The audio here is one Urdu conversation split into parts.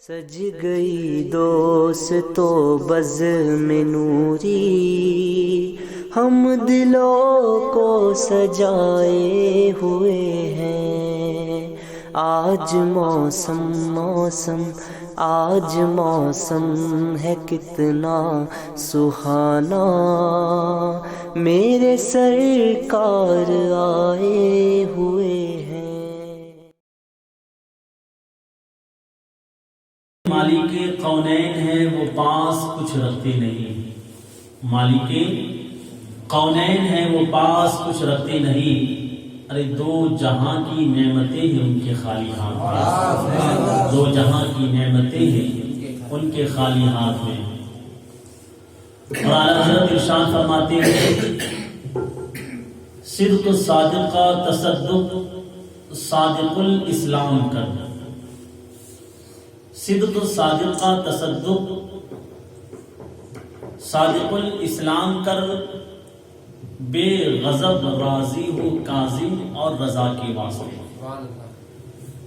سج گئی دوستو بزم نوری، ہم دلوں کو سجائے ہوئے ہیں۔ آج موسم آج موسم ہے کتنا سہانا، میرے سرکار آئے ہوئے ہیں۔ مالک کونین ہے وہ پاس کچھ رکھتے نہیں، مالک کونین ہے وہ پاس کچھ رکھتے نہیں، ارے دو جہاں کی نعمتیں ہیں ان کے خالی ہاتھ میں، دو جہاں کی نعمتیں ہیں ان کے خالی ہاتھ میں۔ اور اعلیٰ حضرت ارشاد فرماتے ہیں، صدق صادق کا تصدق صادق الاسلام کر، صدق صادق کا تصدق صادق الاسلام کر، بے غضب راضی ہو کاظم اور رضا کے واسطے۔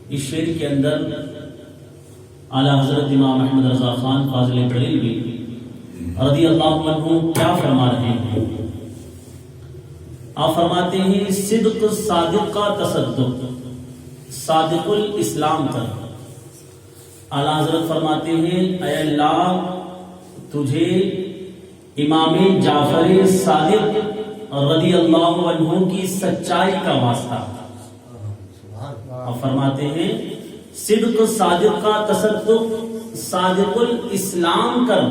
اس شعر کے اندر اعلیٰ حضرت امام احمد رضا خان فاضل بریلوی رضی اللہ عنہ کیا فرما رہے ہیں؟ آپ فرماتے ہیں، صدق صادق کا تصدق صادق الاسلام کر۔ اعلیٰ حضرت فرماتے ہیں، اے اللہ تجھے امام جعفر صادق رضی اللہ عنہ کی سچائی کا واسطہ۔ اور فرماتے ہیں، صدق صادق کا تصدق صادق الاسلام کر،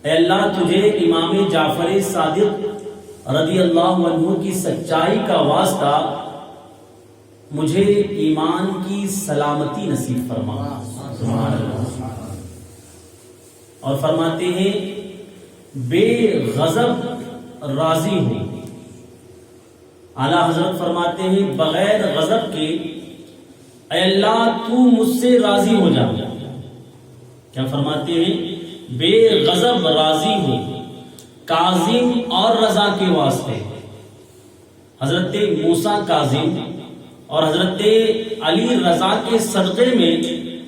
اے اللہ تجھے امام جعفر صادق رضی اللہ عنہ کی سچائی کا واسطہ، مجھے ایمان کی سلامتی نصیب فرما۔ سبحان اللہ۔ اور فرماتے ہیں، بے غضب راضی ہو۔ اعلیٰ حضرت فرماتے ہیں، بغیر غضب کے اے اللہ تو مجھ سے راضی ہو جا۔ کیا فرماتے ہیں؟ بے غضب راضی ہو کاظم اور رضا کے واسطے۔ حضرت موسیٰ کاظم اور حضرت علی رضا کے صدقے میں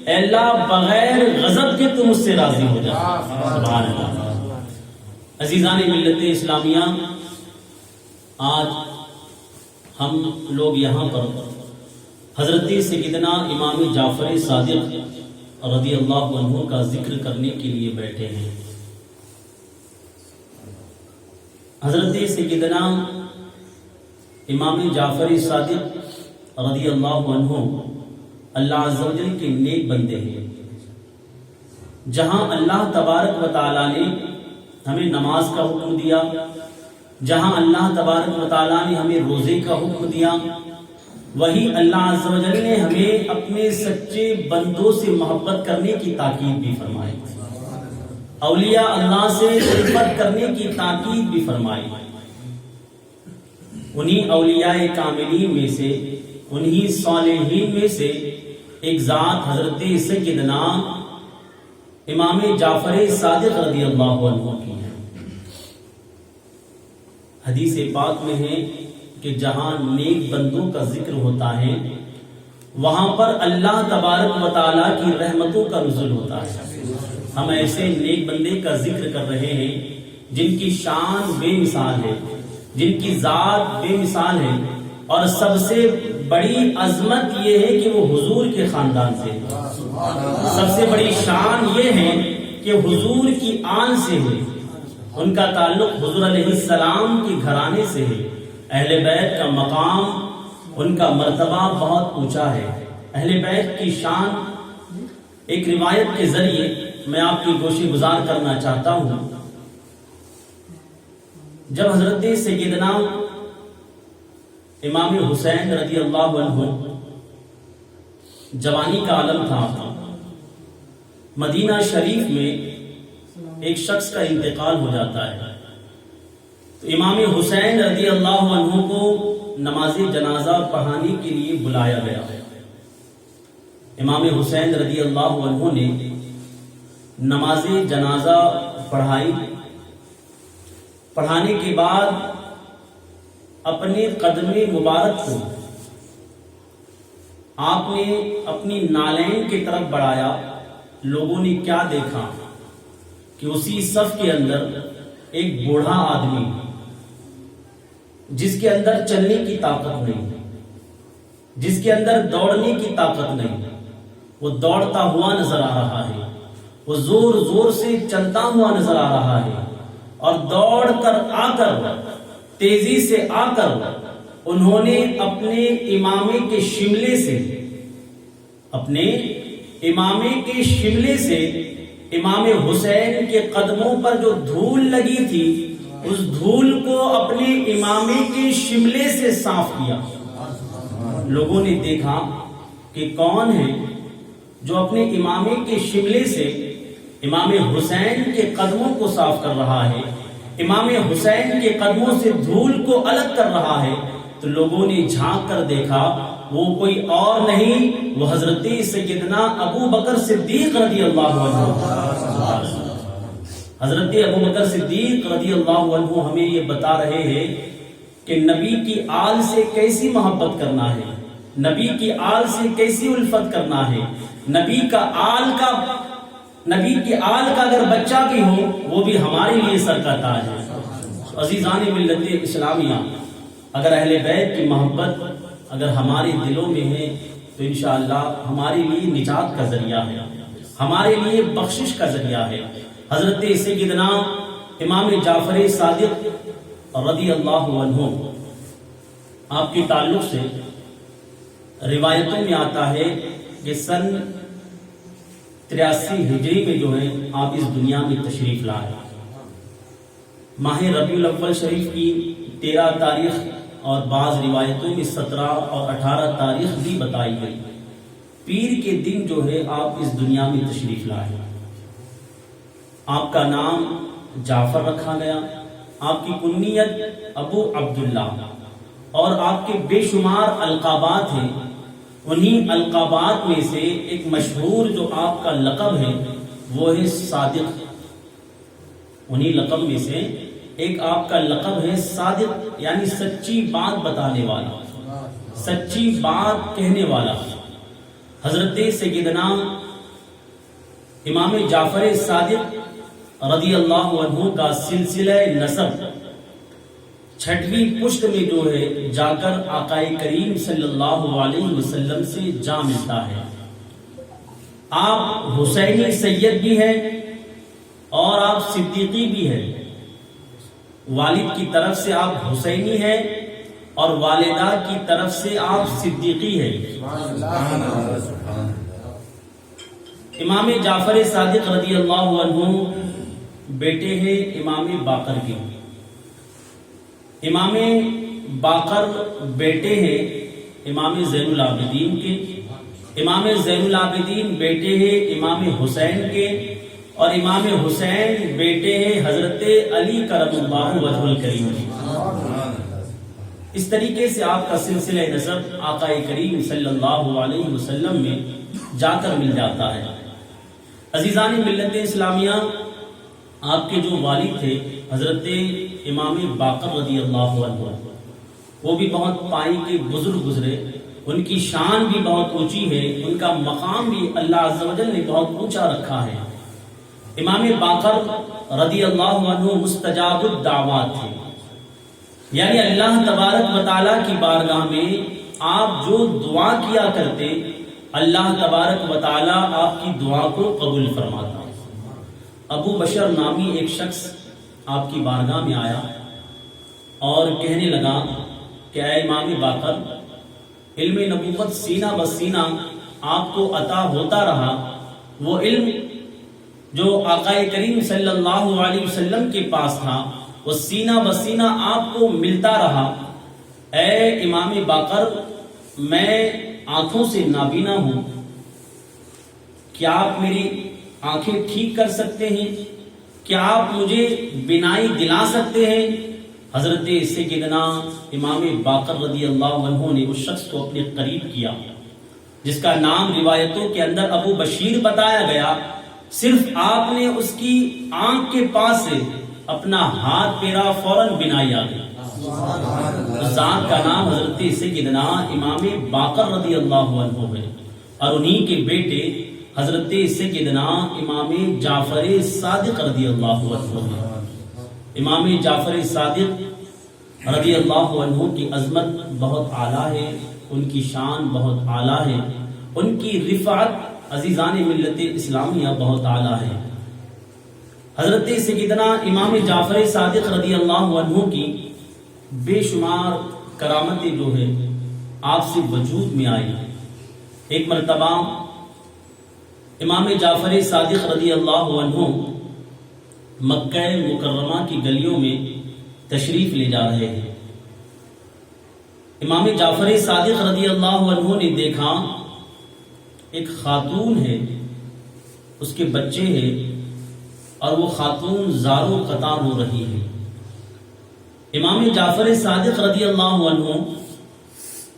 اے اللہ بغیر غضب کے تم مجھ سے راضی ہو جا۔ سبحان اللہ۔ عزیزان ملت اسلامیہ، آج ہم لوگ یہاں پر حضرت سیدنا امام جعفر صادق رضی اللہ عنہ کا ذکر کرنے کے لیے بیٹھے ہیں۔ حضرت سیدنا امام جعفر صادق رضی اللہ عنہ اللہ عز و جل کے نیک بندے ہیں۔ جہاں اللہ تبارک و تعالیٰ نے ہمیں نماز کا حکم دیا، جہاں اللہ تبارک و تعالیٰ نے ہمیں روزے کا حکم دیا، وہی اللہ عز و جل نے ہمیں اپنے سچے بندوں سے محبت کرنے کی تاکید بھی فرمائی، اولیاء اللہ سے الفت کرنے کی تاکید بھی فرمائی۔ انہی اولیاء کاملین میں سے، انہی صالحین میں سے ایک ذات حضرت سیدنا امام جعفر صادق رضی اللہ عنہ کی ہے۔ حدیث پاک میں ہے کہ جہاں نیک بندوں کا ذکر ہوتا ہے وہاں پر اللہ تبارک و تعالیٰ کی رحمتوں کا نزول ہوتا ہے۔ ہم ایسے نیک بندے کا ذکر کر رہے ہیں جن کی شان بے مثال ہے، جن کی ذات بے مثال ہے، اور سب سے بڑی عظمت یہ ہے کہ وہ حضور کے خاندان سے ہے۔ سب سے بڑی شان یہ ہے کہ حضور کی آن سے ہے، ان کا تعلق حضور علیہ السلام کی گھرانے سے ہے۔ اہل بیت کا مقام، ان کا مرتبہ بہت اونچا ہے۔ اہل بیت کی شان ایک روایت کے ذریعے میں آپ کی گوشِ گزار کرنا چاہتا ہوں۔ جب حضرت سیدنا امام حسین رضی اللہ عنہ جوانی کا عالم تھا، مدینہ شریف میں ایک شخص کا انتقال ہو جاتا ہے، تو امام حسین رضی اللہ عنہ کو نماز جنازہ پڑھانے کے لیے بلایا گیا۔ امام حسین رضی اللہ عنہ نے نماز جنازہ پڑھائی۔ پڑھانے کے بعد اپنے قدم مبارک کو آپ نے اپنی نالین کی طرف بڑھایا لوگوں نے کیا دیکھا کہ اسی صف کے اندر ایک بوڑھا آدمی جس کے اندر چلنے کی طاقت نہیں، جس کے اندر دوڑنے کی طاقت نہیں، وہ دوڑتا ہوا نظر آ رہا ہے، وہ زور زور سے چلتا ہوا نظر آ رہا ہے، اور دوڑ کر آ کر تیزی سے آ کر انہوں نے اپنے امامے کے شملے سے امام حسین کے قدموں پر جو دھول لگی تھی اس دھول کو اپنے امامے کے شملے سے صاف کیا۔ لوگوں نے دیکھا کہ کون ہے جو اپنے امامے کے شملے سے امام حسین کے قدموں کو صاف کر رہا ہے، امام حسین کے قدموں سے دھول کو الگ کر رہا ہے۔ تو لوگوں نے جھانک کر دیکھا وہ کوئی اور نہیں، وہ حضرت سیدنا ابو بکر صدیق رضی اللہ عنہ۔ حضرت ابو بکر صدیق رضی اللہ عنہ ہمیں یہ بتا رہے ہیں کہ نبی کی آل سے کیسی محبت کرنا ہے، نبی کی آل سے کیسی الفت کرنا ہے، نبی کی آل کا اگر بچہ بھی ہو وہ بھی ہمارے لیے سر کا تاج ہے۔ عزیزان ملت اسلامیہ، اگر اہل بیت کی محبت اگر ہمارے دلوں میں ہے تو انشاءاللہ ہمارے لیے نجات کا ذریعہ ہے، ہمارے لیے بخشش کا ذریعہ ہے۔ حضرت سیدنا امام جعفر صادق رضی اللہ عنہ، آپ کے تعلق سے روایتوں میں آتا ہے کہ سن 83 ہجری میں جو ہے آپ اس دنیا میں تشریف لائے۔ ماہ ربیع الاول شریف کی 13 تاریخ اور بعض روایتوں میں 17 اور 18 تاریخ بھی بتائی گئی۔ پیر کے دن جو ہے آپ اس دنیا میں تشریف لائے۔ آپ کا نام جعفر رکھا گیا، آپ کی کنیت ابو عبداللہ، اور آپ کے بے شمار القابات ہیں۔ انہی القابات میں سے ایک مشہور جو آپ کا لقب ہے وہ ہے صادق۔ انہی لقب میں سے ایک آپ کا لقب ہے صادق، یعنی سچی بات بتانے والا، سچی بات کہنے والا۔ حضرت سیدنا امام جعفر صادق رضی اللہ عنہ کا سلسلہ نسب 6ویں پشت میں جو ہے جا کر آقا کریم صلی اللہ علیہ وسلم سے جا ملتا ہے۔ آپ حسینی سید بھی ہیں اور آپ صدیقی بھی ہیں۔ والد کی طرف سے آپ حسینی ہیں اور والدہ کی طرف سے آپ صدیقی ہیں۔ امام جعفر صادق رضی اللہ عنہ بیٹے ہیں امام باقر کے۔ امام باقر بیٹے ہیں امام زین العابدین کے، امام زین العابدین بیٹے ہیں امام حسین کے، اور امام حسین بیٹے ہیں حضرت علی کرم اللہ وجہ الکریم کے۔ اس طریقے سے آپ کا سلسلہ نسب آقا کریم صلی اللہ علیہ وسلم میں جا کر مل جاتا ہے۔ عزیزان ملت اسلامیہ، آپ کے جو والد تھے حضرت امام باقر رضی اللہ عنہ، وہ بھی بہت پائی کے بزرگ گزرے، ان کی شان بھی بہت اونچی ہے، ان کا مقام بھی اللہ عز و جل نے بہت اونچا رکھا ہے۔ امام باقر رضی اللہ عنہ مستجاب الدعوات تھے، یعنی اللہ تبارک و تعالیٰ کی بارگاہ میں آپ جو دعا کیا کرتے اللہ تبارک و تعالیٰ آپ کی دعا کو قبول فرماتا۔ ابو بشر نامی ایک شخص آپ کی بارگاہ میں آیا اور کہنے لگا کہ اے امام باقر، علم نبوت سینہ بسینہ آپ کو عطا ہوتا رہا، وہ علم جو آقا کریم صلی اللہ علیہ وسلم کے پاس تھا وہ سینہ بسینہ آپ کو ملتا رہا۔ اے امام باقر، میں آنکھوں سے نابینا ہوں، کیا آپ میری آنکھیں ٹھیک کر سکتے ہیں؟ کیا آپ مجھے بینائی دلا سکتے ہیں؟ حضرت سیدنا امام باقر رضی اللہ عنہ نے اس شخص کو اپنے قریب کیا جس کا نام روایتوں کے اندر ابو بشیر بتایا گیا۔ صرف آپ نے اس کی آنکھ کے پاس سے اپنا ہاتھ پھیرا، فوراً بینائی آ گئی۔ اس ذات کا نام حضرت سیدنا امام باقر رضی اللہ عنہ ہے، اور انہی کے بیٹے حضرت سیدنا امام جعفر صادق رضی اللہ عنہ ہے۔ امام جعفر صادق رضی اللہ عنہ کی عظمت بہت اعلیٰ ہے، ان کی شان بہت اعلیٰ ہے، ان کی رفعت عزیزان ملت اسلامیہ بہت اعلیٰ ہے۔ حضرت سیدنا امام جعفر صادق رضی اللہ عنہ کی بے شمار کرامتیں جو ہے آپ سے وجود میں آئی۔ ایک مرتبہ امام جعفر صادق رضی اللہ عنہ مکہ مکرمہ کی گلیوں میں تشریف لے جا رہے ہیں۔ امام جعفر صادق رضی اللہ عنہ نے دیکھا ایک خاتون ہے، اس کے بچے ہیں اور وہ خاتون زارو قطار ہو رہی ہے۔ امام جعفر صادق رضی اللہ عنہ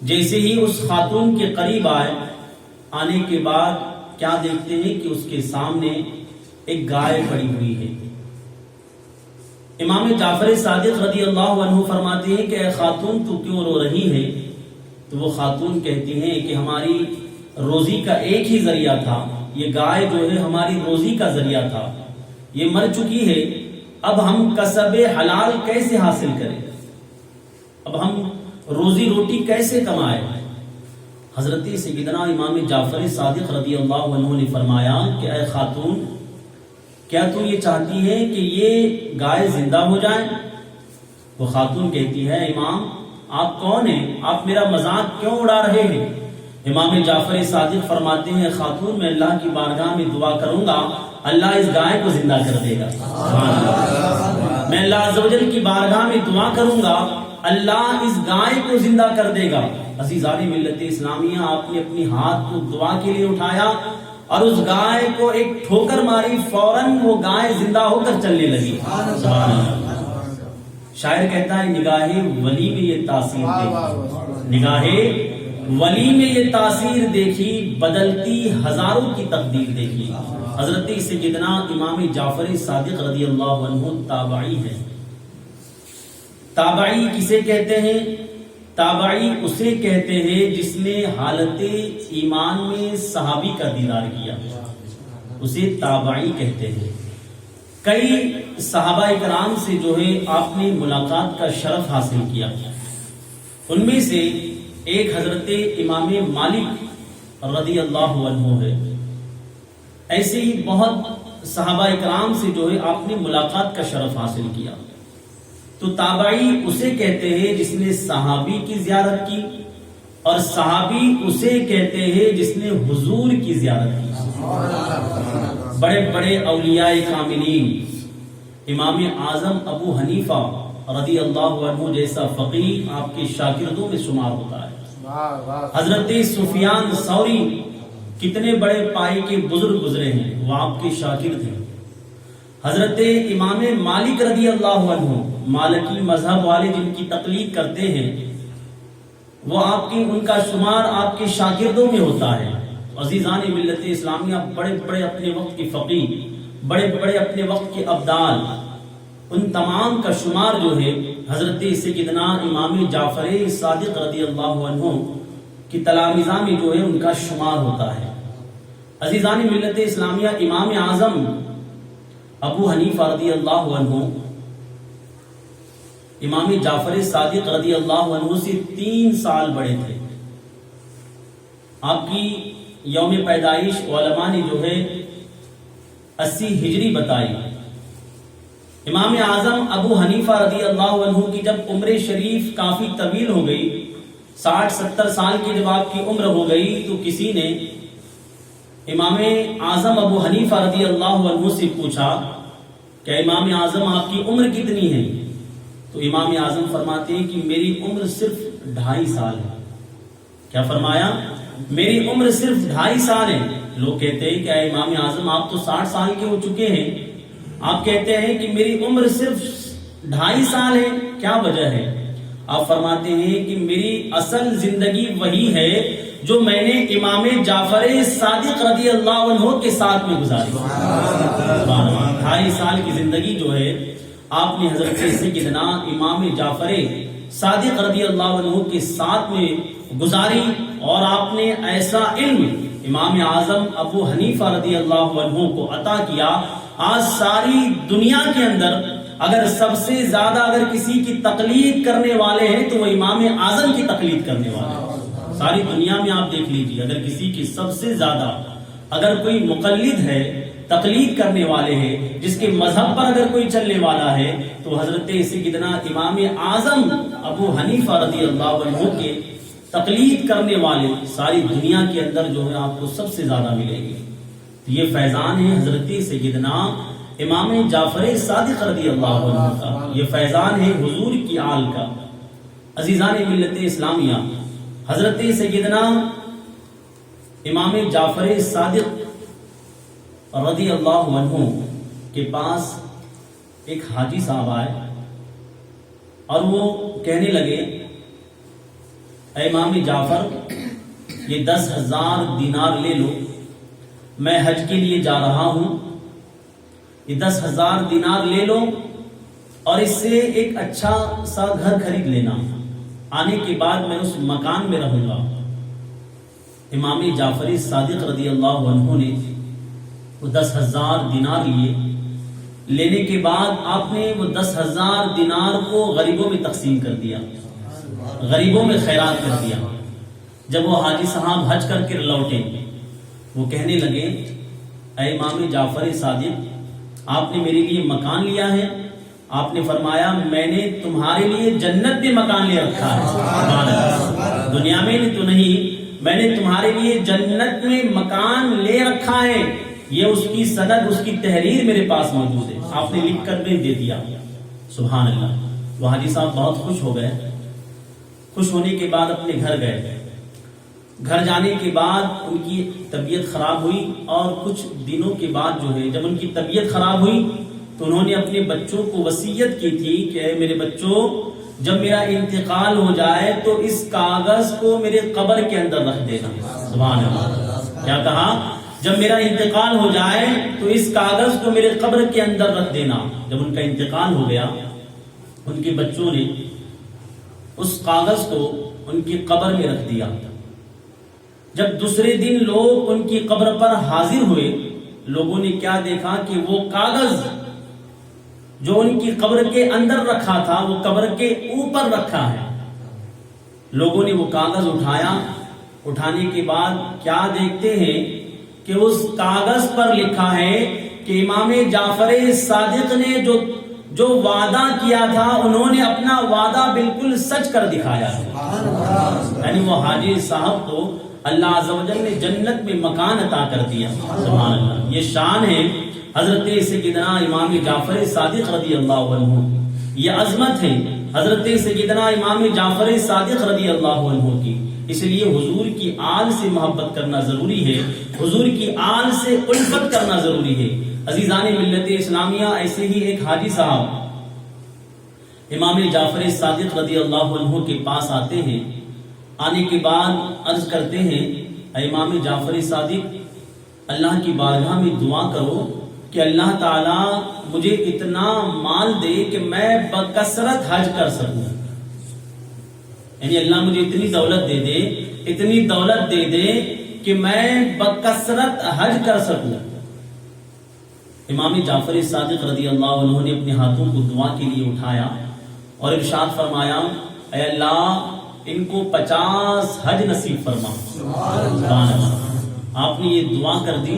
جیسے ہی اس خاتون کے قریب آئے، آنے کے بعد کیا دیکھتے ہیں کہ اس کے سامنے ایک گائے پڑی ہوئی ہے۔ امام جعفر صادق رضی اللہ عنہ فرماتے ہیں کہ اے خاتون تو کیوں رو رہی ہے؟ تو وہ خاتون کہتی ہیں کہ ہماری روزی کا ایک ہی ذریعہ تھا، یہ گائے جو ہے ہماری روزی کا ذریعہ تھا، یہ مر چکی ہے، اب ہم کسب حلال کیسے حاصل کریں، اب ہم روزی روٹی کیسے کمائیں؟ حضرت سیدنا امام جعفر صادق رضی اللہ عنہ نے فرمایا کہ اے خاتون کیا تو یہ چاہتی ہے کہ یہ گائے زندہ ہو جائے؟ وہ خاتون کہتی ہے امام آپ کون ہیں؟ آپ میرا مذاق کیوں اڑا رہے ہیں؟ امام جعفر صادق فرماتے ہیں خاتون میں اللہ کی بارگاہ میں دعا کروں گا اللہ اس گائے کو زندہ کر دے گا۔ میں اللہ عز و جل کی بارگاہ میں دعا کروں گا اللہ اس گائے کو زندہ کر دے گا۔ عزیزان ملت اسلامیہ آپ نے اپنی ہاتھ کو دعا کے لیے اٹھایا اور اس گائے کو ایک ٹھوکر ماری، فوراً وہ گائے زندہ ہو کر چلنے لگی۔ سبحان اللہ۔ شاعر کہتا ہے نگاہ ولی میں یہ تاثیر دیکھی، نگاہ ولی میں یہ تاثیر دیکھی، بدلتی ہزاروں کی تقدیر دیکھی۔ حضرت سیدنا امام جعفر صادق رضی اللہ عنہ تابعی ہے۔ تابعی کسے کہتے ہیں؟ تابعی اسے کہتے ہیں جس نے حالت ایمان میں صحابی کا دیدار کیا، اسے تابعی کہتے ہیں۔ کئی صحابہ اکرام سے جو ہے آپ نے ملاقات کا شرف حاصل کیا، ان میں سے ایک حضرت امام مالک رضی اللہ عنہ ہے۔ ایسے ہی بہت صحابہ اکرام سے جو ہے آپ نے ملاقات کا شرف حاصل کیا۔ تو تابعی اسے کہتے ہیں جس نے صحابی کی زیارت کی، اور صحابی اسے کہتے ہیں جس نے حضور کی زیارت کی۔ بڑے بڑے اولیاء کاملین، امام اعظم ابو حنیفہ رضی اللہ عنہ جیسا فقیہ آپ کے شاگردوں میں شمار ہوتا ہے۔ حضرت سفیان ثوری کتنے بڑے پائے کے بزرگ گزرے ہیں، وہ آپ کے شاگرد ہیں۔ حضرت امام مالک رضی اللہ عنہ، مالکی مذہب والے جن کی تقلید کرتے ہیں، وہ ان کا شمار آپ کے شاگردوں میں ہوتا ہے۔ عزیزان ملت اسلامیہ، بڑے بڑے اپنے وقت کے فقیہ، بڑے بڑے اپنے وقت کے ابدال، ان تمام کا شمار جو ہے حضرت سیدنا امام جعفر صادق رضی اللہ عنہ کی تلامذہ میں جو ہے ان کا شمار ہوتا ہے۔ عزیزان ملت اسلامیہ، امام اعظم ابو حنیفہ رضی اللہ عنہ امام جعفر صادق رضی اللہ عنہ سے 3 سال بڑے تھے۔ آپ کی یوم پیدائش علماء نے جو ہے 80 ہجری بتائی۔ امام اعظم ابو حنیفہ رضی اللہ عنہ کی جب عمر شریف کافی طویل ہو گئی، 60-70 سال کی جب آپ کی عمر ہو گئی، تو کسی نے امام اعظم ابو حنیفہ رضی اللہ عنہ سے پوچھا کہ امام اعظم آپ کی عمر کتنی ہے؟ تو امام اعظم فرماتے ہیں کہ میری عمر صرف 2.5 سال ہے۔ کیا فرمایا؟ میری عمر صرف 2.5 سال ہے۔ لوگ کہتے ہیں کہ اے امام اعظم آپ تو 60 سال کے ہو چکے ہیں، آپ کہتے ہیں کہ میری عمر صرف 2.5 سال ہے، کیا وجہ ہے؟ آپ فرماتے ہیں کہ میری اصل زندگی وہی ہے جو میں نے امام جعفر صادق رضی اللہ عنہ کے ساتھ میں گزاری۔ 2.5 سال کی زندگی جو ہے آپ نے حضرت سیدنا امام جعفر صادق رضی اللہ عنہ کے ساتھ میں گزاری، اور آپ نے ایسا علم امام اعظم ابو حنیفہ رضی اللہ عنہ کو عطا کیا. آج ساری دنیا کے اندر اگر سب سے زیادہ اگر کسی کی تقلید کرنے والے ہیں تو وہ امام اعظم کی تقلید کرنے والے ہیں. ساری دنیا میں آپ دیکھ لیجیے, اگر کسی کی سب سے زیادہ اگر کوئی مقلد ہے, تقلید کرنے والے ہیں, جس کے مذہب پر اگر کوئی چلنے والا ہے تو حضرت سیدنا امام اعظم ابو حنیفہ رضی اللہ عنہ کے تقلید کرنے والے ساری دنیا کے اندر جو ہے آپ کو سب سے زیادہ ملیں گے. یہ فیضان ہے حضرت سیدنا امام جعفر صادق رضی اللہ عنہ کا, یہ فیضان ہے حضور کی آل کا. عزیزان ملت اسلامیہ, حضرت سیدنا امام جعفر صادق رضی اللہ عنہ کے پاس ایک حاجی صاحب آئے اور وہ کہنے لگے, اے امام جعفر, یہ 10,000 دینار لے لو, میں حج کے لیے جا رہا ہوں, یہ 10,000 دینار لے لو اور اس سے ایک اچھا سا گھر خرید لینا, آنے کے بعد میں اس مکان میں رہوں گا. امام جعفر صادق رضی اللہ عنہ نے وہ 10,000 دینار لیے. لینے کے بعد آپ نے وہ 10,000 دینار کو غریبوں میں تقسیم کر دیا, غریبوں میں خیرات کر دیا. جب وہ حاجی صاحب حج کر کے لوٹے, وہ کہنے لگے, اے امام جعفر صادق, آپ نے میرے لیے مکان لیا ہے, آپ نے فرمایا میں نے تمہارے لیے جنت میں مکان لے رکھا ہے, دنیا میں تو نہیں, میں نے تمہارے لیے جنت میں مکان لے رکھا ہے. یہ اس کی سند, اس کی تحریر میرے پاس موجود ہے, آپ نے لکھ کر دے دیا. سبحان اللہ. وہ حاجی صاحب بہت خوش ہو گئے. خوش ہونے کے بعد اپنے گھر گئے. گھر جانے کے بعد ان کی طبیعت خراب ہوئی اور کچھ دنوں کے بعد جو ہے جب ان کی طبیعت خراب ہوئی تو انہوں نے اپنے بچوں کو وصیت کی تھی کہ اے میرے بچوں, جب میرا انتقال ہو جائے تو اس کاغذ کو میرے قبر کے اندر رکھ دینا. سبحان اللہ. کیا کہا؟ جب میرا انتقال ہو جائے تو اس کاغذ کو میرے قبر کے اندر رکھ دینا. جب ان کا انتقال ہو گیا, ان کے بچوں نے اس کاغذ کو ان کی قبر میں رکھ دیا. جب دوسرے دن لوگ ان کی قبر پر حاضر ہوئے, لوگوں نے کیا دیکھا کہ وہ کاغذ جو ان کی قبر کے اندر رکھا تھا وہ قبر کے اوپر رکھا ہے. لوگوں نے وہ کاغذ اٹھایا. اٹھانے کے بعد کیا دیکھتے ہیں کہ اس کاغذ پر لکھا ہے کہ امام جعفر صادق نے جو وعدہ کیا تھا انہوں نے اپنا وعدہ بالکل سچ کر دکھایا. یعنی وہ حاجی صاحب کو اللہ عز و جل نے جنت میں مکان عطا کر دیا. سبحان اللہ. یہ شان ہے حضرت سیدنا امام جعفر صادق رضی اللہ عنہ, یہ عظمت ہے حضرت سیدنا امام جعفر صادق رضی اللہ عنہ کی. اس لیے حضور کی آل سے محبت کرنا ضروری ہے, حضور کی آل سے الفت کرنا ضروری ہے. عزیزان ملت اسلامیہ, ایسے ہی ایک حاجی صاحب امام جعفر صادق رضی اللہ عنہ کے پاس آتے ہیں. آنے کے بعد عرض کرتے ہیں, اے امام جعفر صادق, اللہ کی بارگاہ میں دعا کرو کہ اللہ تعالیٰ مجھے اتنا مال دے کہ میں بکثرت حج کر سکوں. یعنی اللہ مجھے اتنی دولت دے دے, اتنی دولت دے دے کہ میں بکثرت حج کر سکوں. امام جعفر صادق رضی اللہ عنہ نے اپنے ہاتھوں کو دعا کے لیے اٹھایا اور ارشاد فرمایا, اے اللہ ان کو 50 حج نصیب فرما. سبحان اللہ. آپ نے یہ دعا کر دی.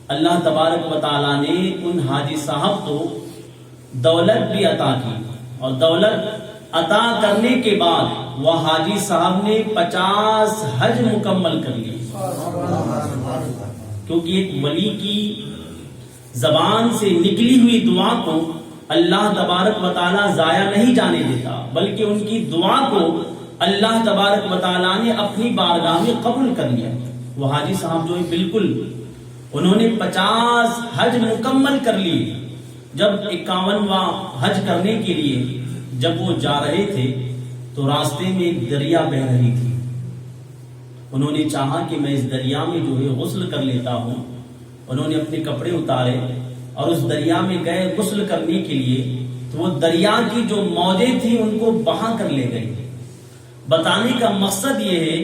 اللہ تبارک و تعالیٰ نے ان حاجی صاحب کو دولت بھی عطا کی اور دولت عطا کرنے کے بعد وہ حاجی صاحب نے 50 حج مکمل کر لیے. کیونکہ ایک ولی کی زبان سے نکلی ہوئی دعا کو اللہ تبارک و تعالیٰ ضائع نہیں جانے دیتا, بلکہ ان کی دعا کو اللہ تبارک و تعالیٰ نے اپنی بارگاہ میں قبول کر لیا. وہ حاجی صاحب جو ہے بالکل انہوں نے 50 حج مکمل کر لی. جب 51واں حج کرنے کے لیے جب وہ جا رہے تھے تو راستے میں ایک دریا بہ رہی تھی. انہوں نے چاہا کہ میں اس دریا میں جو ہے غسل کر لیتا ہوں. انہوں نے اپنے کپڑے اتارے اور اس دریا میں گئے غسل کرنے کے لیے. تو وہ دریا کی جو موجیں تھیں ان کو بہا کر لے گئی. بتانے کا مقصد یہ ہے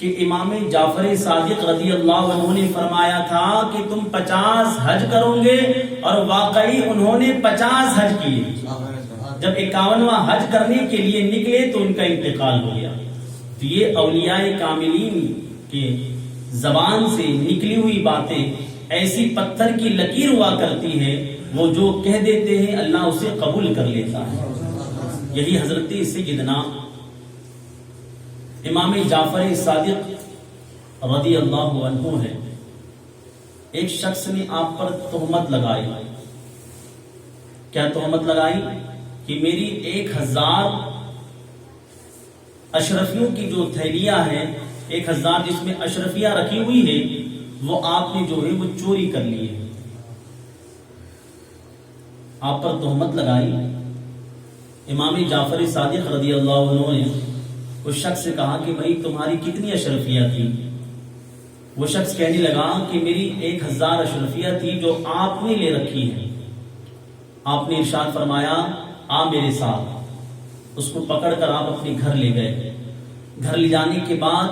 کہ امام جعفر صادق رضی اللہ عنہ نے فرمایا تھا کہ تم 50 حج کرو گے، اور واقعی انہوں نے 50 حج کیے۔ جب 51واں حج کرنے کے لیے نکلے تو ان کا انتقال ہو گیا۔ تو یہ اولیاء کاملین کے زبان سے نکلی ہوئی باتیں ایسی پتھر کی لکیر ہوا کرتی ہے، وہ جو کہہ دیتے ہیں اللہ اسے قبول کر لیتا ہے۔ یہی حضرت سیدنا امام جعفر صادق رضی اللہ عنہ ہے۔ ایک شخص نے آپ پر تہمت لگائی۔ کیا تہمت لگائی؟ کہ میری 1000 اشرفیوں کی جو تھیلیاں ہیں، 1000 جس میں اشرفیاں رکھی ہوئی ہیں، وہ آپ نے جو ہے وہ چوری کر لی ہے۔ آپ پر تہمت لگائی۔ امام جعفر صادق رضی اللہ عنہ نے اس شخص سے کہا کہ بھائی تمہاری کتنی اشرفیاں تھی؟ وہ شخص کہنے لگا کہ میری 1000 اشرفیاں تھی جو آپ نے لے رکھی ہے۔ آپ نے ارشاد فرمایا آ میرے ساتھ۔ اس کو پکڑ کر آپ اپنے گھر لے گئے۔ گھر لے جانے کے بعد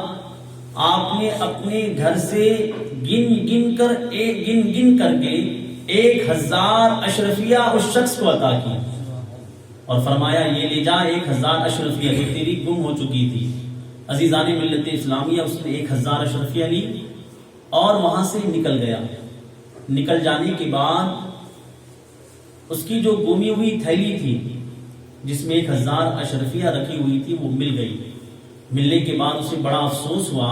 آپ نے اپنے گھر سے گن کر کے 1000 اشرفیہ اس شخص کو عطا کی، اور فرمایا یہ لے جا 1000 اشرفیہ جو تیری گم ہو چکی تھی۔ عزیزان ملت اسلامیہ، اس نے 1000 اشرفیہ لی اور وہاں سے نکل گیا۔ نکل جانے کے بعد اس کی جو گمی ہوئی تھیلی تھی جس میں 1000 اشرفیہ رکھی ہوئی تھی وہ مل گئی۔ ملنے کے بعد اسے بڑا افسوس ہوا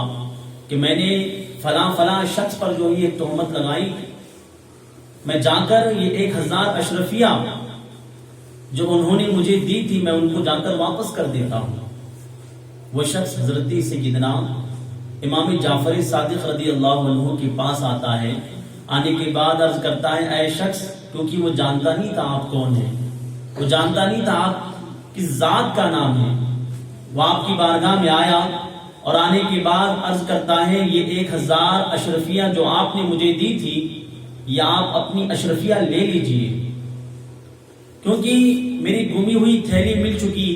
کہ میں نے فلاں شخص پر جو یہ تہمت لگائی، میں جا کر یہ 1000 اشرفیہ جو انہوں نے مجھے دی تھی میں ان کو جا کر واپس کر دیتا ہوں۔ وہ شخص حضرت سیدنا امام جعفر صادق رضی اللہ عنہ کے پاس آتا ہے۔ آنے کے بعد عرض کرتا ہے اے شخص، کیونکہ وہ جانتا نہیں تھا آپ کون ہیں، وہ جانتا نہیں تھا آپ کس ذات کا نام ہے۔ وہ آپ کی بارگاہ میں آیا اور آنے کے بعد عرض کرتا ہے یہ 1000 اشرفیہ جو آپ نے مجھے دی تھی، یہ آپ اپنی اشرفیہ لے لیجئے، کیونکہ میری گمی ہوئی تھیلی مل چکی،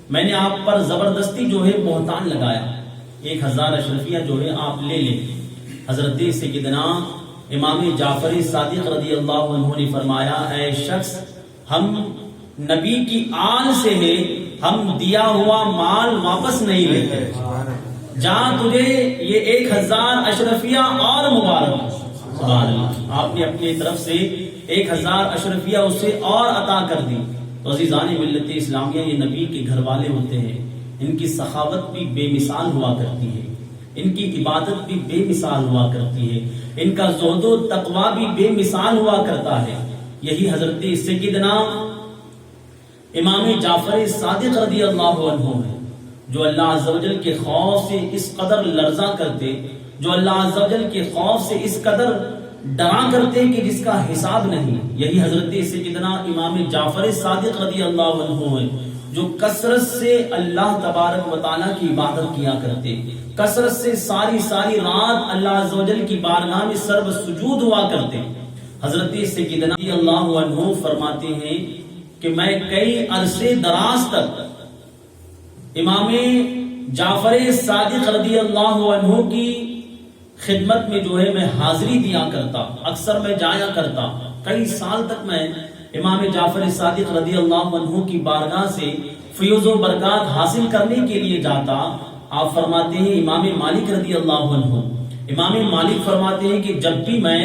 میں نے آپ پر زبردستی جو ہے بہتان لگایا، 1000 اشرفیہ جو ہے آپ لے لیں۔ حضرت سیدنا امام جعفر صادق رضی اللہ عنہ نے فرمایا اے شخص، ہم نبی کی آل سے ہیں، ہم دیا ہوا مال واپس نہیں لیتے، جہاں تجھے یہ 1000 اشرفیہ اور مبارک۔ سبحان اللہ، آپ نے اپنی طرف سے 1000 اشرفیہ اسے اور عطا کر دی۔ تو عزیزان ملت اسلامیہ، یہ نبی کے گھر والے ہوتے ہیں، ان کی سخاوت بھی بے مثال ہوا کرتی ہے، ان کی عبادت بھی بے مثال ہوا کرتی ہے، ان کا زہد و تقوی بھی بے مثال ہوا کرتا ہے۔ یہی حضرت سیدنا امام جعفر صادق رضی اللہ عنہ ہے، جو اللہ عز و جل کے خوف سے اس قدر لرزا کرتے، جو اللہ عز و جل کے خوف سے اس قدر ڈرا کرتے کہ جس کا حساب نہیں۔ یہی حضرت سیدنا امام جعفر صادق رضی اللہ عنہ ہے، جو کثرت سے اللہ تبارک و تعالیٰ کی عبادت کیا کرتے، کثرت سے ساری رات اللہ عز و جل کی بارگاہ میں سرب سجود ہوا کرتے۔ حضرت سیدنا رضی اللہ عنہ فرماتے ہیں کہ میں کئی عرصے دراز تک امام جعفر صادق رضی اللہ عنہ کی خدمت میں جو ہے میں حاضری دیا کرتا، اکثر میں جایا کرتا، کئی سال تک میں امام جعفر صادق رضی اللہ عنہ کی بارگاہ سے فیض و برکات حاصل کرنے کے لیے جاتا۔ آپ فرماتے ہیں امام مالک رضی اللہ عنہ، امام مالک فرماتے ہیں کہ جب بھی میں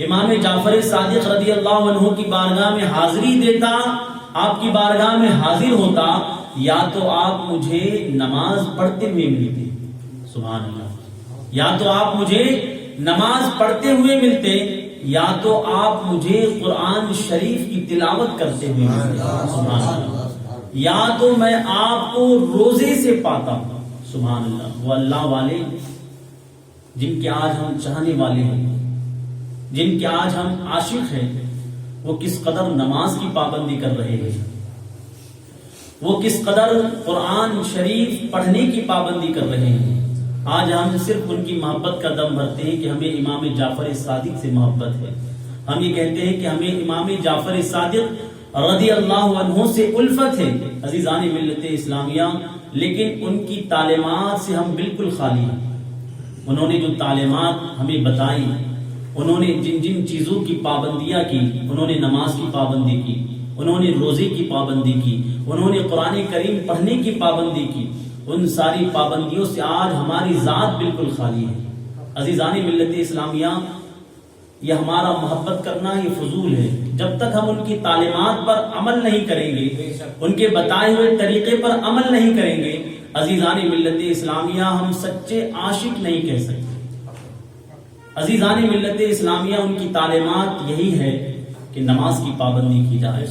امام جعفر صادق رضی اللہ عنہ کی بارگاہ میں حاضری دیتا، آپ کی بارگاہ میں حاضر ہوتا، یا تو آپ مجھے نماز پڑھتے ہوئے ملتے، سبحان اللہ، یا تو آپ مجھے نماز پڑھتے ہوئے ملتے، یا تو آپ مجھے قرآن شریف کی تلاوت کرتے ہوئے ملتے، سبحان اللہ، یا تو میں آپ کو روزے سے پاتا ہوں، سبحان اللہ۔ وہ اللہ والے جن کے آج ہم چاہنے والے ہیں، جن کے آج ہم عاشق ہیں، وہ کس قدر نماز کی پابندی کر رہے ہیں، وہ کس قدر قرآن شریف پڑھنے کی پابندی کر رہے ہیں۔ آج ہم صرف ان کی محبت کا دم بھرتے ہیں کہ ہمیں امام جعفر صادق سے محبت ہے، ہم یہ کہتے ہیں کہ ہمیں امام جعفر صادق رضی اللہ عنہ سے الفت ہے۔ عزیزان ملت اسلامیہ، لیکن ان کی تعلیمات سے ہم بالکل خالی ہیں، انہوں نے جو تعلیمات ہمیں بتائی، انہوں نے جن جن چیزوں کی پابندیاں کی، انہوں نے نماز کی پابندی کی، انہوں نے روزے کی پابندی کی، انہوں نے قرآن کریم پڑھنے کی پابندی کی، ان ساری پابندیوں سے آج ہماری ذات بالکل خالی ہے۔ عزیزان ملت اسلامیہ، یہ ہمارا محبت کرنا یہ فضول ہے جب تک ہم ان کی تعلیمات پر عمل نہیں کریں گے، ان کے بتائے ہوئے طریقے پر عمل نہیں کریں گے۔ عزیزان ملت اسلامیہ، ہم سچے عاشق نہیں کہہ سکتے۔ عزیزان ملت اسلامیہ، ان کی تعلیمات یہی ہے کہ نماز کی پابندی کی جائے،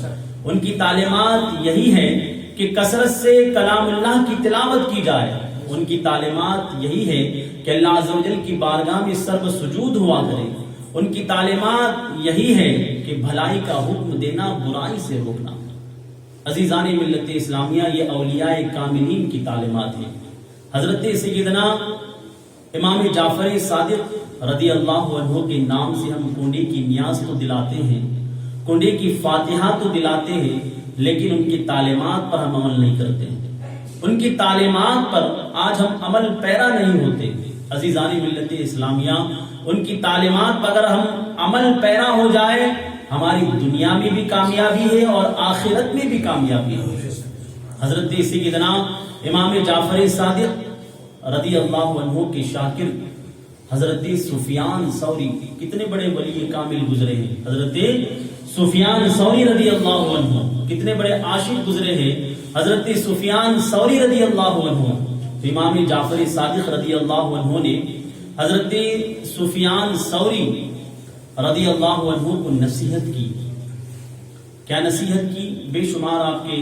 ان کی تعلیمات یہی ہے کہ کثرت سے کلام اللہ کی تلاوت کی جائے، ان کی تعلیمات یہی ہے کہ اللہ عز و جل کی بارگاہ میں سر سجود ہوا کرے، ان کی تعلیمات یہی ہے کہ بھلائی کا حکم دینا، برائی سے روکنا۔ عزیزان ملت اسلامیہ، یہ اولیاء کاملین کی تعلیمات ہیں۔ حضرت سیدنا امام جعفر صادق رضی اللہ عنہ کے نام سے ہم کنڈے کی نیاز تو دلاتے ہیں، کنڈے کی فاتحہ تو دلاتے ہیں، لیکن ان کی تعلیمات پر ہم عمل نہیں کرتے، ان کی تعلیمات پر آج ہم عمل پیرا نہیں ہوتے۔ عزیزان ملت اسلامیہ، ان کی تعلیمات پر اگر ہم عمل پیرا ہو جائے، ہماری دنیا میں بھی کامیابی ہے اور آخرت میں بھی کامیابی ہے۔ حضرت سیدنا امام جعفر صادق رضی اللہ عنہ کے شاگرد حضرت سفیان ثوری، کتنے بڑے ولی کامل گزرے ہیں۔ حضرت سفیان ثوری رضی اللہ عنہ کتنے بڑے عاشق گزرے ہیں۔ حضرت سفیان ثوری رضی اللہ عنہ، امام جعفر صادق رضی اللہ عنہ نے حضرت سفیان ثوری رضی اللہ عنہ کو نصیحت کی۔ کیا نصیحت کی؟ بے شمار آپ کے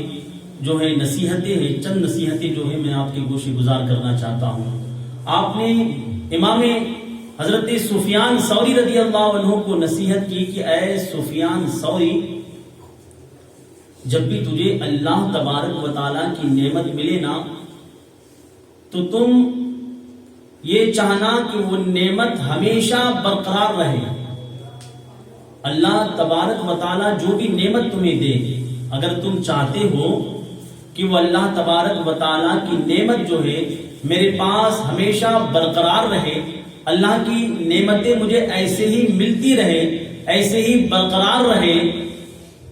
جو ہے نصیحتیں ہیں، چند نصیحتیں جو ہے میں آپ کے گوشے گزار کرنا چاہتا ہوں۔ آپ نے امام حضرت سفیان ثوری رضی اللہ عنہ کو نصیحت کی کہ اے سفیان ثوری، جب بھی تجھے اللہ تبارک و تعالیٰ کی نعمت ملے نا تو تم یہ چاہنا کہ وہ نعمت ہمیشہ برقرار رہے۔ اللہ تبارک و تعالیٰ جو بھی نعمت تمہیں دے، اگر تم چاہتے ہو کہ وہ اللہ تبارک و تعالیٰ کی نعمت جو ہے میرے پاس ہمیشہ برقرار رہے، اللہ کی نعمتیں مجھے ایسے ہی ملتی رہے، ایسے ہی برقرار رہے،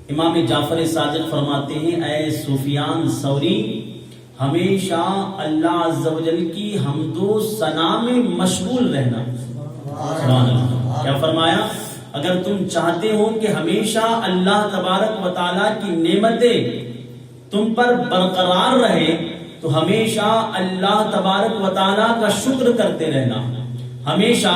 امام جعفر صادق فرماتے ہیں اے سفیان ثوری، ہمیشہ اللہ عز و جل کی حمد و ثنا میں مشغول رہنا۔ سبحان اللہ۔ کیا فرمایا؟ اگر تم چاہتے ہو کہ ہمیشہ اللہ تبارک و تعالیٰ کی نعمتیں تم پر برقرار رہے تو ہمیشہ اللہ تبارک و تعالیٰ کا شکر کرتے رہنا، ہمیشہ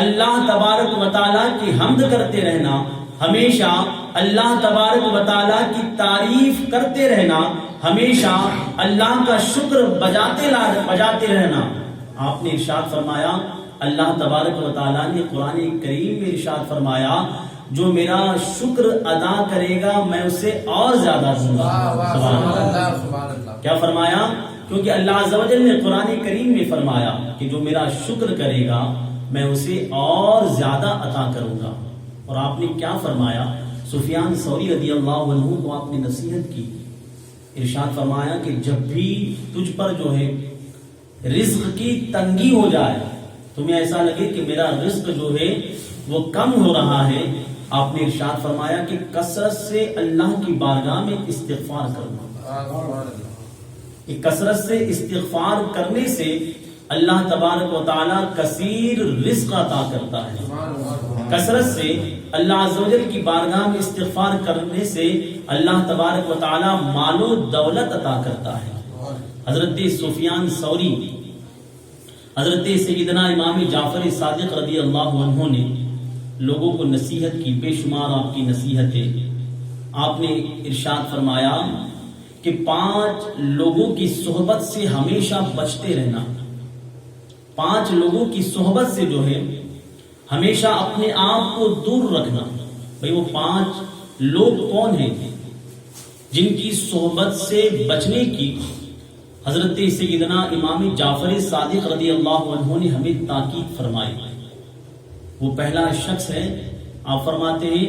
اللہ تبارک و تعالیٰ کی حمد کرتے رہنا، ہمیشہ اللہ تبارک و تعالیٰ کی تعریف کرتے رہنا، ہمیشہ اللہ کا شکر بجاتے رہنا۔ آپ نے ارشاد فرمایا، اللہ تبارک و تعالیٰ نے قرآن کریم میں ارشاد فرمایا، جو میرا شکر ادا کرے گا میں اسے اور زیادہ دوں گا۔ سبحان اللہ۔ کیا فرمایا؟ کیونکہ اللہ عز و جل نے قرآن کریم میں فرمایا کہ جو میرا شکر کرے گا میں اسے اور زیادہ عطا کروں گا۔ اور آپ نے کیا فرمایا؟ سفیان ثوری رضی اللہ عنہ کو آپ نے نصیحت کی، ارشاد فرمایا کہ جب بھی تجھ پر جو ہے رزق کی تنگی ہو جائے، تمہیں ایسا لگے کہ میرا رزق جو ہے وہ کم ہو رہا ہے، آپ نے ارشاد فرمایا کہ کثرت سے اللہ کی بارگاہ میں استغفار کرنا۔ کثرت سے استغفار کرنے سے اللہ تبارک و تعالیٰ کثیر رزق عطا کرتا ہے۔ کثرت سے اللہ عز و جل کی بارگاہ میں استغفار کرنے سے اللہ تبارک و تعالیٰ مال و دولت عطا کرتا ہے۔ حضرت سفیان ثوری، حضرت سیدنا امام جعفر صادق رضی اللہ عنہ نے لوگوں کو نصیحت کی، بے شمار آپ کی نصیحتیں۔ آپ نے ارشاد فرمایا کہ 5 لوگوں کی صحبت سے ہمیشہ بچتے رہنا، 5 لوگوں کی صحبت سے جو ہے ہمیشہ اپنے آپ کو دور رکھنا۔ بھئی وہ 5 لوگ کون ہیں جن کی صحبت سے بچنے کی حضرت سیدنا امام جعفر صادق رضی اللہ عنہ نے ہمیں تاکید فرمائی؟ وہ پہلا شخص ہے، آپ فرماتے ہیں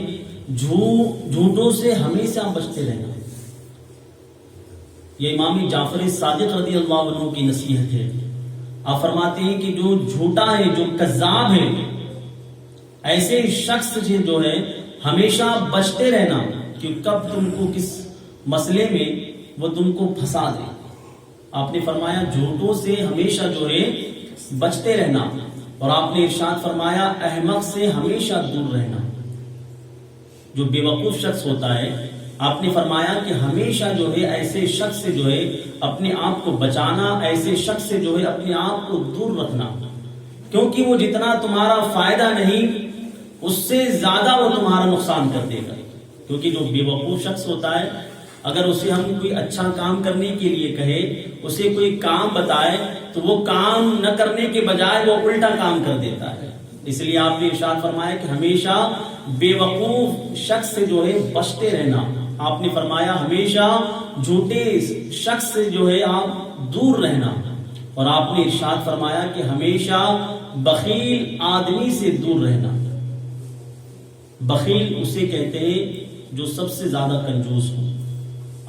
جھوٹوں سے ہمیشہ بچتے رہنا۔ یہ امام جعفر صادق رضی اللہ عنہ کی نصیحت ہے۔ آپ فرماتے ہیں کہ جو جھوٹا ہے، جو کذاب ہے، ایسے شخص جو ہے ہمیشہ بچتے رہنا کہ کب تم کو کس مسئلے میں وہ تم کو پھنسا دے۔ آپ نے فرمایا جھوٹوں سے ہمیشہ جو ہے بچتے رہنا، اور آپ نے ارشاد فرمایا احمق سے ہمیشہ دور رہنا۔ جو بے وقوف شخص ہوتا ہے، آپ نے فرمایا کہ ہمیشہ جو ہے ایسے شخص سے جو ہے اپنے آپ کو بچانا، ایسے شخص سے جو ہے اپنے آپ کو دور رکھنا، کیونکہ وہ جتنا تمہارا فائدہ نہیں اس سے زیادہ وہ تمہارا نقصان کر دے گا۔ کیونکہ جو بے وقوف شخص ہوتا ہے، اگر اسے ہم کوئی اچھا کام کرنے کے لیے کہے، اسے کوئی کام بتائے، تو وہ کام نہ کرنے کے بجائے وہ الٹا کام کر دیتا ہے۔ اس لیے آپ نے ارشاد فرمایا کہ ہمیشہ بے وقوف شخص سے جو ہے بچتے رہنا۔ آپ نے فرمایا ہمیشہ جھوٹے شخص سے جو ہے آپ دور رہنا، اور آپ نے ارشاد فرمایا کہ ہمیشہ بخیل آدمی سے دور رہنا۔ بخیل اسے کہتے ہیں جو سب سے زیادہ کنجوس ہو۔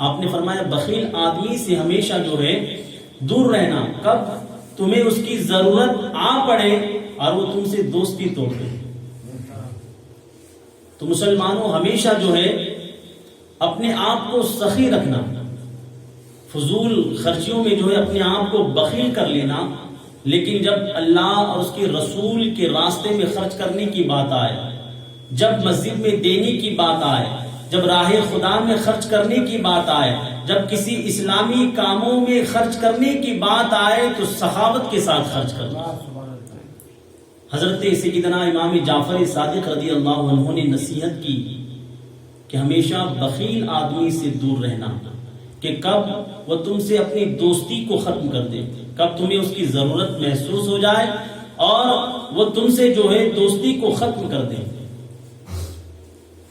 آپ نے فرمایا بخیل آدمی سے ہمیشہ جو ہے دور رہنا، کب تمہیں اس کی ضرورت آ پڑے اور وہ تم سے دوستی توڑ دے۔ تو مسلمانوں ہمیشہ جو ہے اپنے آپ کو سخی رکھنا، فضول خرچیوں میں جو ہے اپنے آپ کو بخیل کر لینا، لیکن جب اللہ اور اس کے رسول کے راستے میں خرچ کرنے کی بات آئے، جب مسجد میں دینے کی بات آئے، جب راہ خدا میں خرچ کرنے کی بات آئے، جب کسی اسلامی کاموں میں خرچ کرنے کی بات آئے، تو سخاوت کے ساتھ خرچ کرنا۔ حضرت سیدنا امام جعفر صادق رضی اللہ عنہ نے نصیحت کی کہ ہمیشہ بخیل آدمی سے دور رہنا، کہ کب وہ تم سے اپنی دوستی کو ختم کر دے، کب تمہیں اس کی ضرورت محسوس ہو جائے اور وہ تم سے جو ہے دوستی کو ختم کر دے۔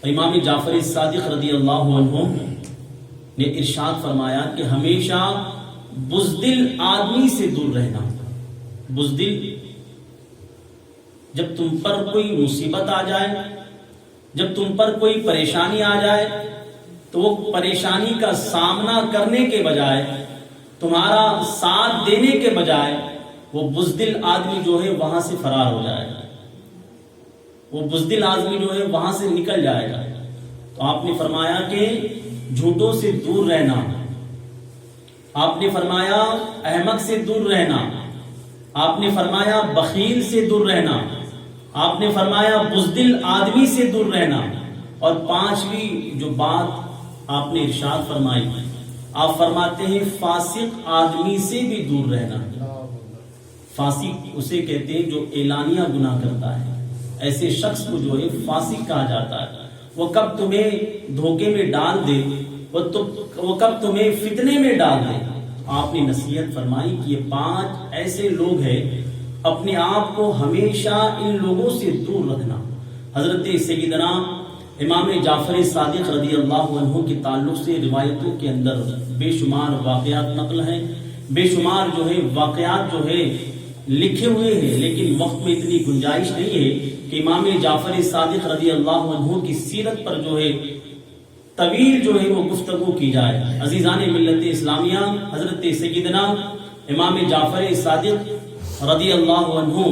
امام جعفر صادق رضی اللہ عنہ نے ارشاد فرمایا کہ ہمیشہ بزدل آدمی سے دور رہنا۔ بزدل، جب تم پر کوئی مصیبت آ جائے، جب تم پر کوئی پریشانی آ جائے، تو وہ پریشانی کا سامنا کرنے کے بجائے، تمہارا ساتھ دینے کے بجائے، وہ بزدل آدمی جو ہے وہاں سے فرار ہو جائے گا، وہ بزدل آدمی جو ہے وہاں سے نکل جائے گا۔ تو آپ نے فرمایا کہ جھوٹوں سے دور رہنا، آپ نے فرمایا احمق سے دور رہنا، آپ نے فرمایا بخیل سے دور رہنا، آپ نے فرمایا بزدل آدمی سے دور رہنا، اور پانچویں جو بات آپ نے ارشاد فرمائی، آپ فرماتے ہیں فاسق آدمی سے بھی دور رہنا۔ فاسق اسے کہتے ہیں جو اعلانیہ گناہ کرتا ہے، ایسے شخص کو جو ہے فاسق کہا جاتا ہے۔ وہ کب تمہیں دھوکے میں ڈال دے، وہ کب تمہیں فتنے میں ڈال دے۔ آپ نے نصیحت فرمائی کہ یہ 5 ایسے لوگ ہیں، اپنے آپ کو ہمیشہ ان لوگوں سے دور رکھنا۔ حضرت سیدنا امام جعفر صادق رضی اللہ عنہ کے تعلق سے روایتوں کے اندر بے شمار واقعات نقل ہیں، بے شمار جو ہے واقعات جو ہے لکھے ہوئے ہیں، لیکن وقت میں اتنی گنجائش نہیں ہے کہ امام جعفر صادق رضی اللہ عنہ کی سیرت پر جو ہے طویل جو ہے وہ گفتگو کی جائے۔ عزیزان ملت اسلامیہ، حضرت سیدنا امام جعفر صادق رضی اللہ عنہ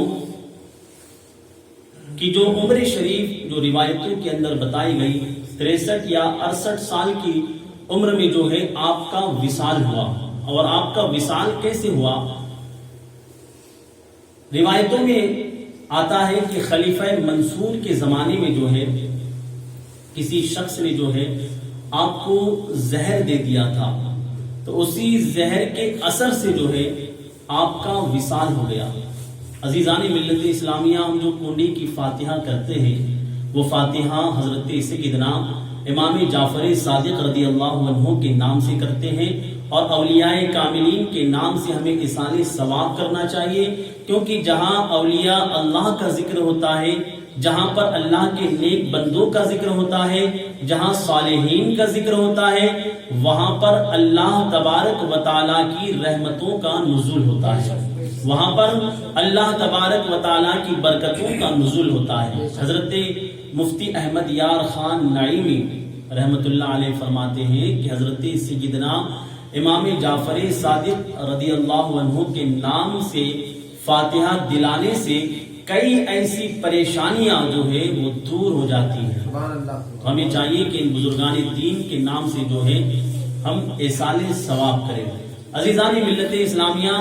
کی جو عمر شریف جو روایتوں کے اندر بتائی گئی، 63 یا 68 سال کی عمر میں جو ہے آپ کا وصال ہوا۔ اور آپ کا وصال کیسے ہوا؟ روایتوں میں آتا ہے کہ خلیفہ منصور کے زمانے میں جو ہے کسی شخص نے جو ہے آپ کو زہر دے دیا تھا، تو اسی زہر کے اثر سے جو ہے آپ کا وصال ہو گیا۔ عزیزان ملت اسلامیہ، ہم جو کنڈی کی فاتحہ کرتے ہیں، وہ فاتحہ حضرت سیدنا امام جعفر صادق رضی اللہ عنہ کے نام سے کرتے ہیں، اور اولیاء کاملین کے نام سے ہمیں ایصال ثواب کرنا چاہیے، کیونکہ جہاں اولیاء اللہ کا ذکر ہوتا ہے، جہاں پر اللہ کے نیک بندوں کا ذکر ہوتا ہے، جہاں صالحین کا ذکر ہوتا ہے، وہاں پر اللہ تبارک و تعالیٰ کی رحمتوں کا نزول ہوتا ہے، وہاں پر اللہ تبارک و تعالیٰ کی برکتوں کا نزول ہوتا ہے۔ حضرت مفتی احمد یار خان نعیمی رحمت اللہ علیہ فرماتے ہیں کہ حضرت سیدنا امام جعفر صادق رضی اللہ عنہ کے نام سے فاتحہ دلانے سے کئی ایسی پریشانیاں جو ہے وہ دور ہو جاتی ہیں. تو ہمیں چاہیے کہ ان بزرگان دین کے نام سے جو ہے ہم ایصال ثواب کریں. عزیزان ملت اسلامیہ،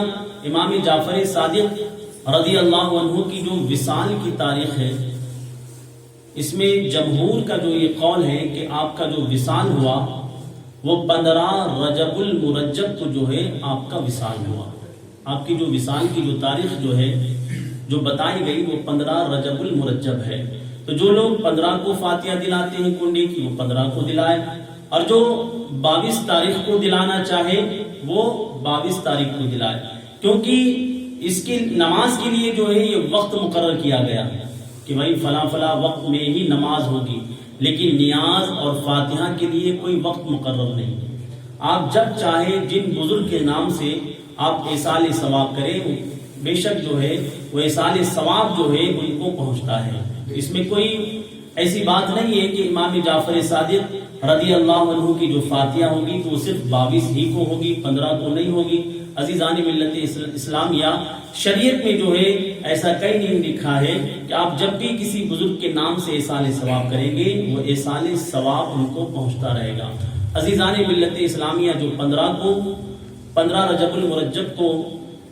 امام جعفر صادق رضی اللہ عنہ کی جو وصال کی تاریخ ہے، اس میں جمہور کا جو یہ قول ہے کہ آپ کا جو وصال ہوا وہ 15 رجب المرجب کو جو ہے آپ کا وصال ہوا. آپ کی جو وصال کی جو تاریخ جو ہے جو بتائی گئی وہ 15 رجب المرجب ہے. تو جو لوگ 15 کو فاتحہ دلاتے ہیں کنڈے کی، وہ 15 کو دلائے، اور جو 22 تاریخ کو دلانا چاہے وہ 22 تاریخ کو دلائے، کیونکہ اس کی نماز کے لیے جو ہے یہ وقت مقرر کیا گیا کہ بھائی فلاں فلاں وقت میں ہی نماز ہوگی، لیکن نیاز اور فاتحہ کے لیے کوئی وقت مقرر نہیں. آپ جب چاہے جن بزرگ کے نام سے آپ ایصال ثواب کریں، بے شک جو ہے وہ ایصال ثواب جو ہے ان کو پہنچتا ہے. اس میں کوئی ایسی بات نہیں ہے کہ امام جعفر صادق رضی اللہ عنہ کی جو فاتحہ ہوگی تو وہ صرف 22 ہی کو ہوگی، 15 کو نہیں ہوگی. عزیزان ملت اسلامیہ، شریعت میں جو ہے ایسا کہیں نہیں لکھا ہے کہ آپ جب بھی کسی بزرگ کے نام سے ایصال ثواب کریں گے وہ ایصال ثواب ان کو پہنچتا رہے گا. عزیزان ملت اسلامیہ، جو 15 رجب المرجب کو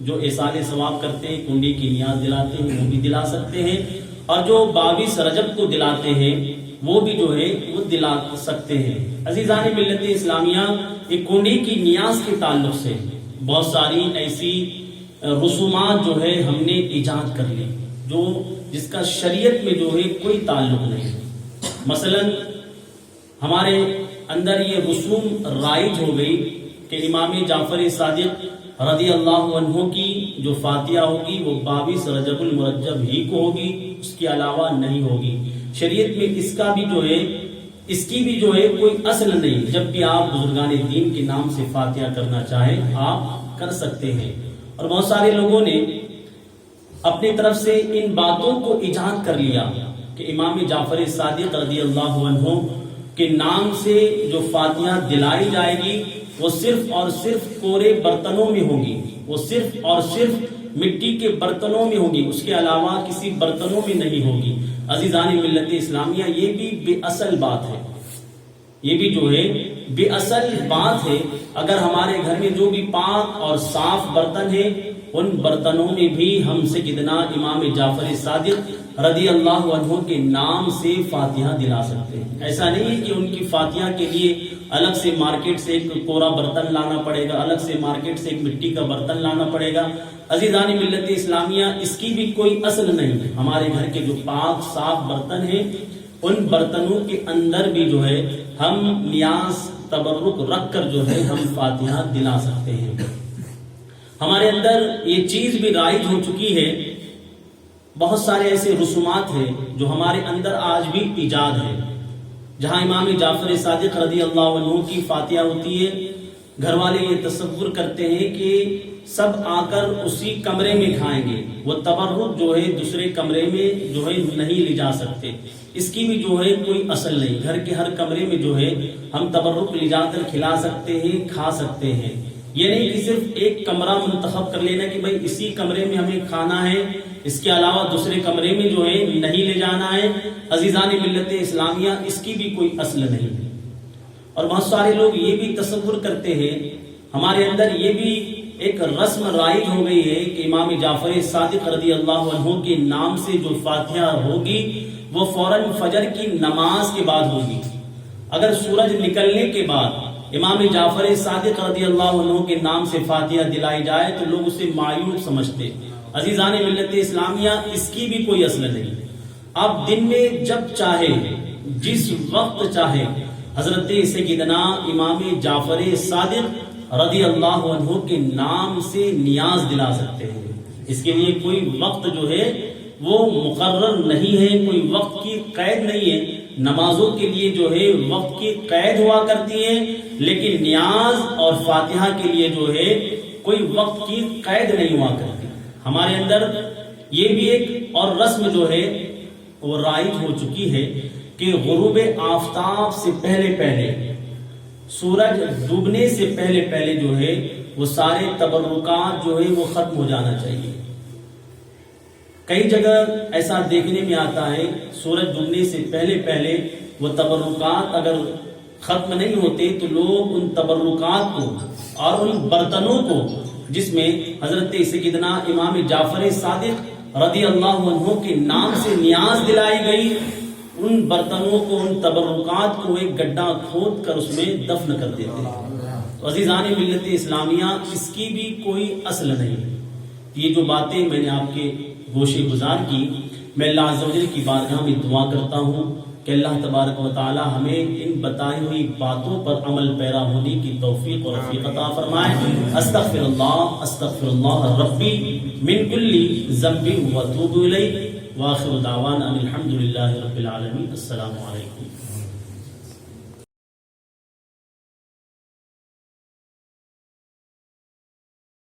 جو ایصال ثواب کرتے ہیں، کنڈی کی نیاز دلاتے ہیں، وہ بھی دلا سکتے ہیں، اور جو 22 رجب کو دلاتے ہیں وہ بھی جو ہے وہ دلا سکتے ہیں. عزیزان ملت اسلامیہ، ایک کنڈی کی نیاز کے تعلق سے بہت ساری ایسی رسومات جو ہے ہم نے ایجاد کر لی جس کا شریعت میں جو ہے کوئی تعلق نہیں. مثلا ہمارے اندر یہ رسوم رائج ہو گئی کہ امام جعفر صادق رضی اللہ عنہ کی جو فاتحہ ہوگی وہ 22 رجب المرجب ہی کو ہوگی، اس کے علاوہ نہیں ہوگی. شریعت میں اس کی بھی جو ہے کوئی اصل نہیں. جب بھی آپ بزرگان دین کے نام سے فاتحہ کرنا چاہیں آپ کر سکتے ہیں. اور بہت سارے لوگوں نے اپنی طرف سے ان باتوں کو ایجاد کر لیا کہ امام جعفر صادق رضی اللہ عنہ کے نام سے جو فاتحہ دلائی جائے گی وہ صرف اور صرف کورے برتنوں میں ہوگی، وہ صرف اور صرف مٹی کے برتنوں میں ہوگی، اس کے علاوہ کسی برتنوں میں نہیں ہوگی. عزیزان ملت اسلامیہ، یہ بھی بے اصل بات ہے، یہ بھی جو ہے بے اصل بات ہے. اگر ہمارے گھر میں جو بھی پاک اور صاف برتن ہیں ان برتنوں میں بھی ہم سیدنا امام جعفر صادق رضی اللہ عنہ کے نام سے فاتحہ دلا سکتے ہیں. ایسا نہیں ہے کہ ان کی فاتحہ کے لیے الگ سے مارکیٹ سے ایک کورا برتن لانا پڑے گا، الگ سے مارکیٹ سے ایک مٹی کا برتن لانا پڑے گا. عزیزان ملت اسلامیہ، اس کی بھی کوئی اصل نہیں ہے. ہمارے گھر کے جو پاک صاف برتن ہیں ان برتنوں کے اندر بھی جو ہے ہم نیاز تبرک رکھ کر جو ہے ہم فاتحہ دلا سکتے ہیں. ہمارے اندر یہ چیز بھی رائج ہو چکی ہے. بہت سارے ایسے رسومات ہیں جو ہمارے اندر آج بھی ایجاد ہے. جہاں امام جعفر صادق رضی اللہ عنہ کی فاتحہ ہوتی ہے، گھر والے یہ تصور کرتے ہیں کہ سب آ کر اسی کمرے میں کھائیں گے. وہ تبرک جو ہے دوسرے کمرے میں جو ہے نہیں لے جا سکتے. اس کی بھی جو ہے کوئی اصل نہیں. گھر کے ہر کمرے میں جو ہے ہم تبرک لے جا کر کھلا سکتے ہیں، کھا سکتے ہیں. یہ نہیں کہ صرف ایک کمرہ منتخب کر لینا کہ بھائی اسی کمرے میں ہمیں کھانا ہے، اس کے علاوہ دوسرے کمرے میں جو ہے نہیں لے جانا ہے. عزیزان ملت اسلامیہ، اس کی بھی کوئی اصل نہیں. اور بہت سارے لوگ یہ بھی تصور کرتے ہیں، ہمارے اندر یہ بھی ایک رسم رائج ہو گئی ہے کہ امام جعفر صادق رضی اللہ عنہ کے نام سے جو فاتحہ ہوگی وہ فوراً فجر کی نماز کے بعد ہوگی. اگر سورج نکلنے کے بعد امام جعفر صادق رضی اللہ عنہ کے نام سے فاتحہ دلائی جائے تو لوگ اسے معیوب سمجھتے. عزیزان ملت اسلامیہ، اس کی بھی کوئی اصل نہیں. آپ دن میں جب چاہے جس وقت چاہے حضرت سیدنا امام جعفر صادق رضی اللہ عنہ کے نام سے نیاز دلا سکتے ہیں. اس کے لیے کوئی وقت جو ہے وہ مقرر نہیں ہے، کوئی وقت کی قید نہیں ہے. نمازوں کے لیے جو ہے وقت کی قید ہوا کرتی ہے، لیکن نیاز اور فاتحہ کے لیے جو ہے کوئی وقت کی قید نہیں ہوا کرتی. ہمارے اندر یہ بھی ایک اور رسم جو ہے وہ رائج ہو چکی ہے کہ غروب آفتاب سے پہلے سورج ڈوبنے سے پہلے جو ہے وہ سارے تبرکات جو ہے وہ ختم ہو جانا چاہیے. کئی جگہ ایسا دیکھنے میں آتا ہے سورج ڈوبنے سے پہلے پہلے وہ تبرکات اگر ختم نہیں ہوتے تو لوگ ان تبرکات کو اور ان برتنوں کو جس میں حضرت سیدنا امام جعفر صادق رضی اللہ عنہ کے نام سے نیاز دلائی گئی، ان برتنوں کو، ان تبرکات کو ایک گڈھا کھود کر اس میں دفن کر دیتے ہیں۔ تو عزیزان ملت اسلامیہ، اس کی بھی کوئی اصل نہیں۔ یہ جو باتیں میں نے آپ کے گوشے گزار کی، میں اللہ عز و جل کی بارگاہ میں دعا کرتا ہوں کہ اللہ تبارک و تعالی ہمیں ان بتائی ہوئی باتوں پر عمل پیرا ہونے کی توفیق اور رفیق عطا فرمائے۔ استغفر اللہ ربی من کل ذنب واتوب الیہ، وآخر دعوانا ان الحمد للہ رب العالمین۔ السلام علیکم۔